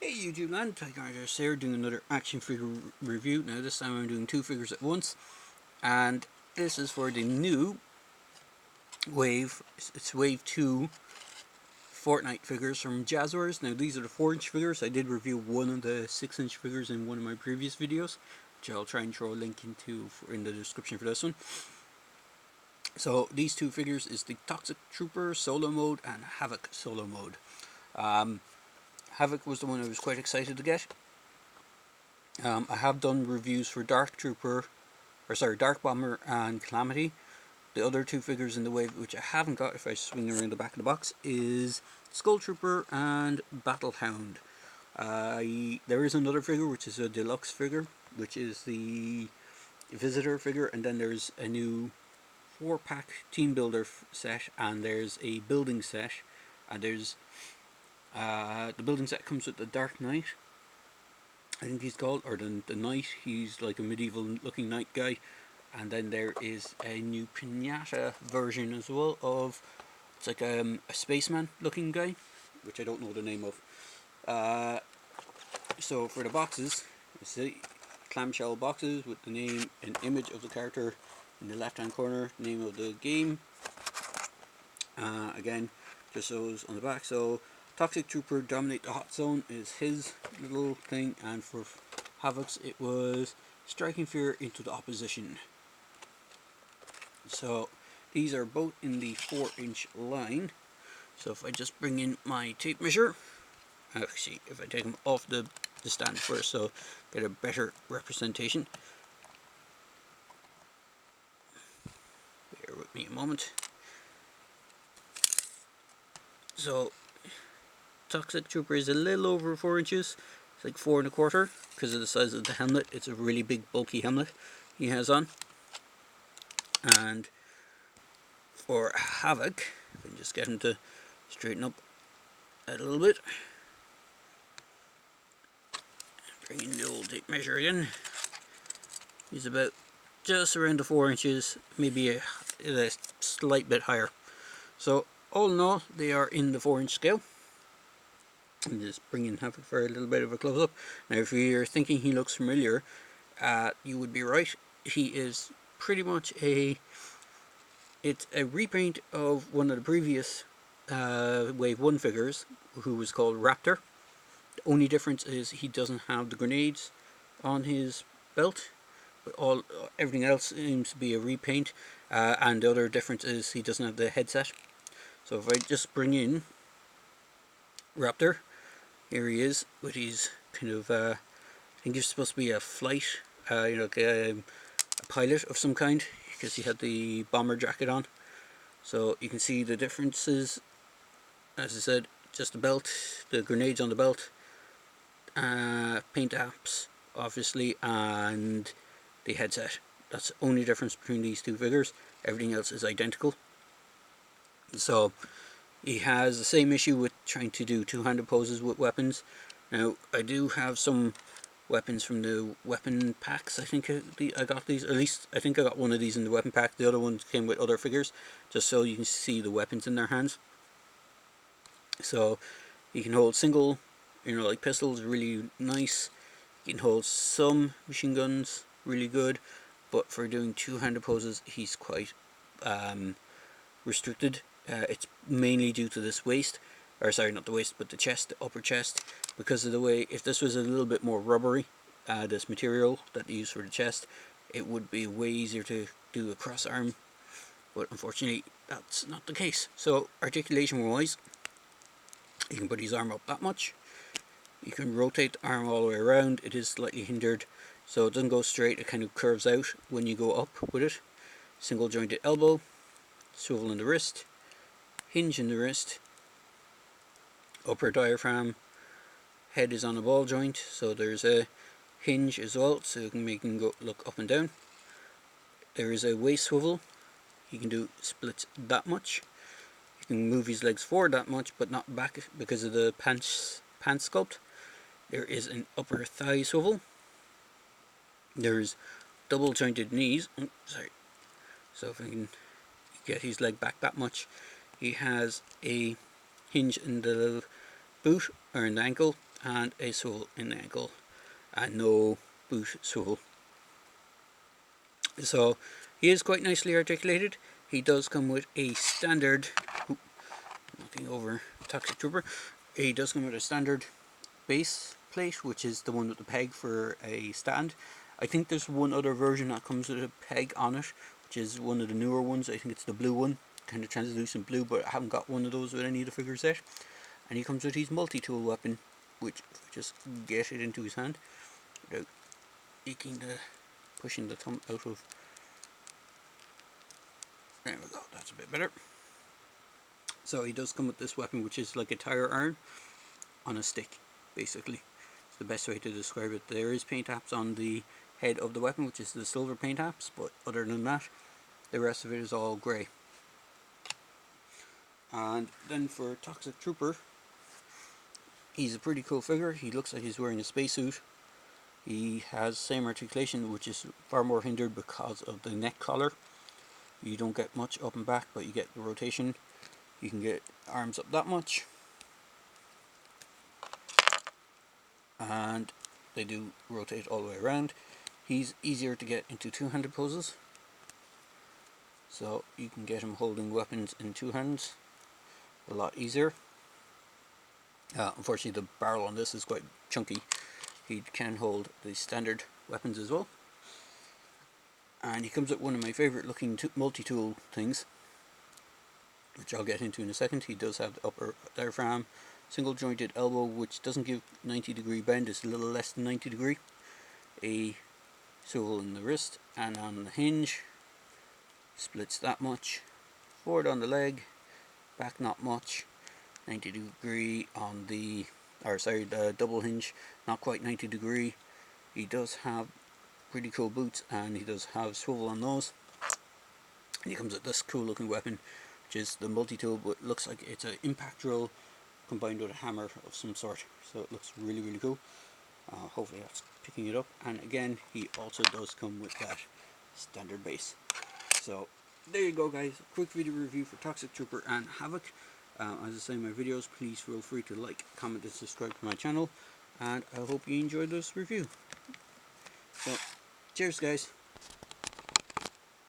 Hey YouTube land, Jazwares here doing another action figure review. Now this time I'm doing two figures at once, and this is for the new wave. It's wave 2 Fortnite figures from Jazwares. Now these are the 4-inch figures. I did review one of the 6-inch figures in one of my previous videos, which I'll try and throw a link into in the description for this one. So these two figures is the Toxic Trooper solo mode and Havoc solo mode. Havoc was the one I was quite excited to get. I have done reviews for Dark Bomber and Calamity. The other two figures in the wave which I haven't got, if I swing around the back of the box, is Skull Trooper and Battle Hound. There is another figure which is a deluxe figure, which is the Visitor figure, and then there's a new 4-pack team builder set, and there's a building set, and there's the building set comes with the Dark Knight, I think he's called, or the knight. He's like a medieval looking knight guy. And then there is a new pinata version as well of, it's like a spaceman looking guy, which I don't know the name of. So for the boxes, you see clamshell boxes with the name and image of the character in the left hand corner, name of the game. Again, just those on the back. So Toxic Trooper Dominate the Hot Zone is his little thing, and for Havoc's it was Striking Fear into the Opposition. So these are both in the 4-inch line. So if I just bring in my tape measure, actually if I take them off the stand first, so get a better representation. Bear with me a moment. So Toxic Trooper is a little over 4 inches. It's like 4 1/4 because of the size of the helmet. It's a really big bulky helmet he has on. And for Havoc, if I can just get him to straighten up a little bit. Bring in the old tape measure again. He's about just around the 4 inches, maybe a slight bit higher. So all in all, they are in the 4-inch scale. I'm just bringing Havoc for a little bit of a close-up. Now if you're thinking he looks familiar, you would be right. He is pretty much it's a repaint of one of the previous Wave 1 figures, who was called Raptor. The only difference is he doesn't have the grenades on his belt, but everything else seems to be a repaint, and the other difference is he doesn't have the headset. So if I just bring in Raptor, here he is with his kind of, I think he's supposed to be a flight, like a pilot of some kind, because he had the bomber jacket on. So you can see the differences, as I said, just the belt, the grenades on the belt, paint apps obviously, and the headset. That's the only difference between these two figures. Everything else is identical. So he has the same issue with trying to do two-handed poses with weapons. Now I do have some weapons from the weapon packs. I think I got these, at least I think I got one of these in the weapon pack. The other ones came with other figures, just so you can see the weapons in their hands. So you can hold single, like pistols, really nice. You can hold some machine guns, really good. But for doing two-handed poses, he's quite restricted. It's mainly due to this waist, or sorry, not the waist, but the chest, the upper chest, because of the way, if this was a little bit more rubbery, this material that they use for the chest, it would be way easier to do a cross arm, but unfortunately that's not the case. So articulation wise, you can put his arm up that much, you can rotate the arm all the way around. It is slightly hindered, so it doesn't go straight, it kind of curves out when you go up with it. Single jointed elbow, swivel in the wrist, hinge in the wrist, upper diaphragm, head is on a ball joint, so there's a hinge as well, so you can make him go look up and down. There is a waist swivel, he can do splits that much. You can move his legs forward that much, but not back because of the pants sculpt. There is an upper thigh swivel. There's double jointed knees. So if I can get his leg back that much, he has a hinge in the boot, or in the ankle, and a swivel in the ankle, and no boot swivel. So he is quite nicely articulated. He does come with a standard, knocking over Toxic Trooper, he does come with a standard base plate, which is the one with the peg for a stand. I think there's one other version that comes with a peg on it, which is one of the newer ones. I think it's the blue one, kind of translucent blue, but I haven't got one of those with any of the figures yet. And he comes with his multi-tool weapon, which if I just get it into his hand without pushing the thumb out of. There we go, that's a bit better. So he does come with this weapon, which is like a tire iron on a stick, basically. It's the best way to describe it. There is paint apps on the head of the weapon, which is the silver paint apps, but other than that, the rest of it is all grey. And then for Toxic Trooper, he's a pretty cool figure. He looks like he's wearing a spacesuit. He has same articulation, which is far more hindered because of the neck collar. You don't get much up and back, but you get the rotation. You can get arms up that much, and they do rotate all the way around. He's easier to get into two-handed poses, so you can get him holding weapons in two hands a lot easier. Unfortunately, the barrel on this is quite chunky. He can hold the standard weapons as well. And he comes with one of my favourite looking multi-tool things, which I'll get into in a second. He does have the upper diaphragm, single jointed elbow, which doesn't give 90-degree bend, it's a little less than 90 degree. A swivel in the wrist and on the hinge, splits that much. Forward on the leg, back not much. 90 degree on the, the double hinge, not quite 90 degree. He does have pretty cool boots, and he does have swivel on those. And he comes with this cool looking weapon, which is the multi-tool, but looks like it's an impact drill combined with a hammer of some sort. So it looks really, really cool. Hopefully that's picking it up. And again, he also does come with that standard base. So there you go, guys. Quick video review for Toxic Trooper and Havoc. As I say in my videos, please feel free to like, comment and subscribe to my channel, and I hope you enjoyed this review. So cheers, guys.